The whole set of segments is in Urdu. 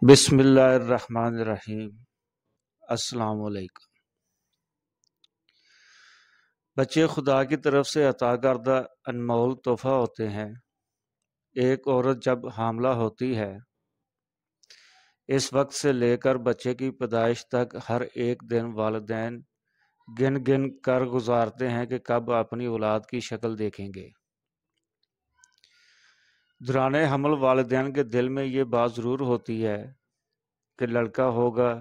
بسم اللہ الرحمن الرحیم۔ السلام علیکم۔ بچے خدا کی طرف سے عطا کردہ انمول تحفہ ہوتے ہیں۔ ایک عورت جب حاملہ ہوتی ہے، اس وقت سے لے کر بچے کی پیدائش تک ہر ایک دن والدین گن گن کر گزارتے ہیں کہ کب اپنی اولاد کی شکل دیکھیں گے۔ دوران حمل والدین کے دل میں یہ بات ضرور ہوتی ہے کہ لڑکا ہوگا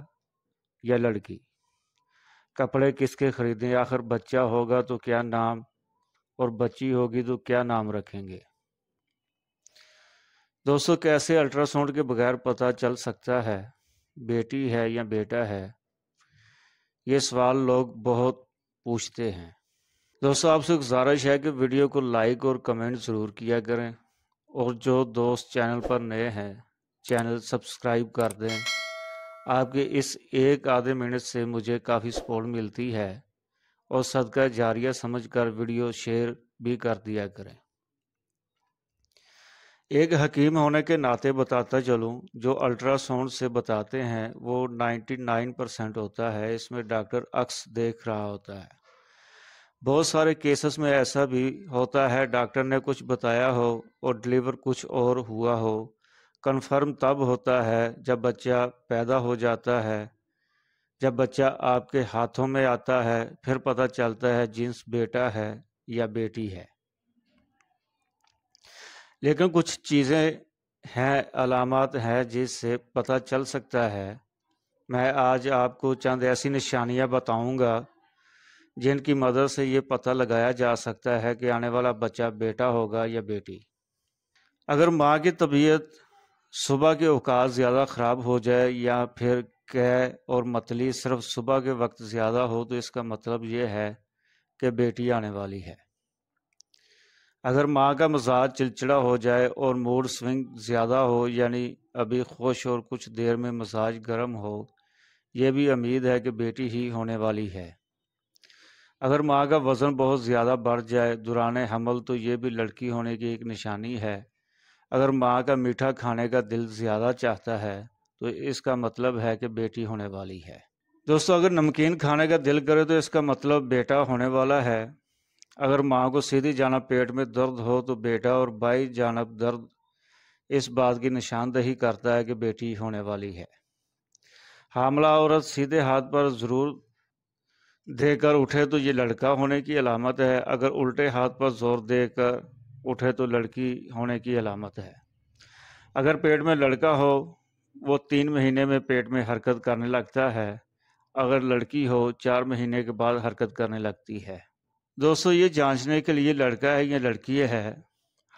یا لڑکی، کپڑے کس کے خریدیں، آخر بچہ ہوگا تو کیا نام، اور بچی ہوگی تو کیا نام رکھیں گے۔ دوستو، کیسے الٹرا ساؤنڈ کے بغیر پتہ چل سکتا ہے بیٹی ہے یا بیٹا ہے؟ یہ سوال لوگ بہت پوچھتے ہیں۔ دوستو، آپ سے گزارش ہے کہ ویڈیو کو لائک اور کمنٹ ضرور کیا کریں، اور جو دوست چینل پر نئے ہیں چینل سبسکرائب کر دیں۔ آپ کے اس ایک آدھے منٹ سے مجھے کافی سپورٹ ملتی ہے، اور صدقہ جاریہ سمجھ کر ویڈیو شیئر بھی کر دیا کریں۔ ایک حکیم ہونے کے ناطے بتاتا چلوں، جو الٹرا ساؤنڈ سے بتاتے ہیں وہ 99% ہوتا ہے، اس میں ڈاکٹر عکس دیکھ رہا ہوتا ہے۔ بہت سارے کیسز میں ایسا بھی ہوتا ہے ڈاکٹر نے کچھ بتایا ہو اور ڈلیور کچھ اور ہوا ہو۔ کنفرم تب ہوتا ہے جب بچہ پیدا ہو جاتا ہے، جب بچہ آپ کے ہاتھوں میں آتا ہے، پھر پتہ چلتا ہے جنس بیٹا ہے یا بیٹی ہے۔ لیکن کچھ چیزیں ہیں، علامات ہیں جس سے پتہ چل سکتا ہے۔ میں آج آپ کو چند ایسی نشانیاں بتاؤں گا جن کی مدد سے یہ پتہ لگایا جا سکتا ہے کہ آنے والا بچہ بیٹا ہوگا یا بیٹی۔ اگر ماں کی طبیعت صبح کے اوقات زیادہ خراب ہو جائے، یا پھر قے اور متلی صرف صبح کے وقت زیادہ ہو، تو اس کا مطلب یہ ہے کہ بیٹی آنے والی ہے۔ اگر ماں کا مزاج چڑچڑا ہو جائے اور موڈ سوئنگ زیادہ ہو، یعنی ابھی خوش اور کچھ دیر میں مزاج گرم ہو، یہ بھی امید ہے کہ بیٹی ہی ہونے والی ہے۔ اگر ماں کا وزن بہت زیادہ بڑھ جائے دوران حمل، تو یہ بھی لڑکی ہونے کی ایک نشانی ہے۔ اگر ماں کا میٹھا کھانے کا دل زیادہ چاہتا ہے تو اس کا مطلب ہے کہ بیٹی ہونے والی ہے۔ دوستو، اگر نمکین کھانے کا دل کرے تو اس کا مطلب بیٹا ہونے والا ہے۔ اگر ماں کو سیدھی جانب پیٹ میں درد ہو تو بیٹا، اور بائیں جانب درد اس بات کی نشاندہی کرتا ہے کہ بیٹی ہونے والی ہے۔ حاملہ عورت سیدھے ہاتھ پر ضرور دے کر اٹھے تو یہ لڑکا ہونے کی علامت ہے، اگر الٹے ہاتھ پر زور دے کر اٹھے تو لڑکی ہونے کی علامت ہے۔ اگر پیٹ میں لڑکا ہو، وہ 3 مہینے میں پیٹ میں حرکت کرنے لگتا ہے، اگر لڑکی ہو 4 مہینے کے بعد حرکت کرنے لگتی ہے۔ دوستو، یہ جانچنے کے لیے لڑکا ہے یا لڑکی ہے،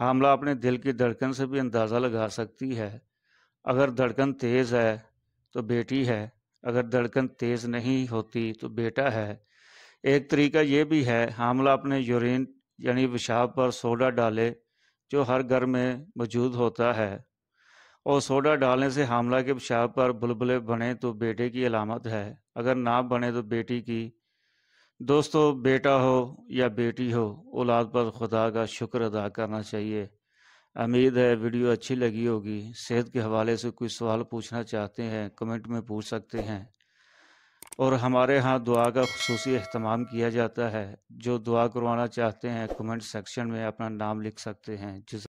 حاملہ اپنے دل کی دھڑکن سے بھی اندازہ لگا سکتی ہے۔ اگر دھڑکن تیز ہے تو بیٹی ہے، اگر دھڑکن تیز نہیں ہوتی تو بیٹا ہے۔ ایک طریقہ یہ بھی ہے، حاملہ اپنے یورین یعنی پیشاب پر سوڈا ڈالے، جو ہر گھر میں موجود ہوتا ہے، اور سوڈا ڈالنے سے حاملہ کے پیشاب پر بلبلے بنے تو بیٹے کی علامت ہے، اگر نہ بنے تو بیٹی کی۔ دوستو، بیٹا ہو یا بیٹی ہو، اولاد پر خدا کا شکر ادا کرنا چاہیے۔ امید ہے ویڈیو اچھی لگی ہوگی۔ صحت کے حوالے سے کوئی سوال پوچھنا چاہتے ہیں کمنٹ میں پوچھ سکتے ہیں، اور ہمارے ہاں دعا کا خصوصی اہتمام کیا جاتا ہے۔ جو دعا کروانا چاہتے ہیں کمنٹ سیکشن میں اپنا نام لکھ سکتے ہیں۔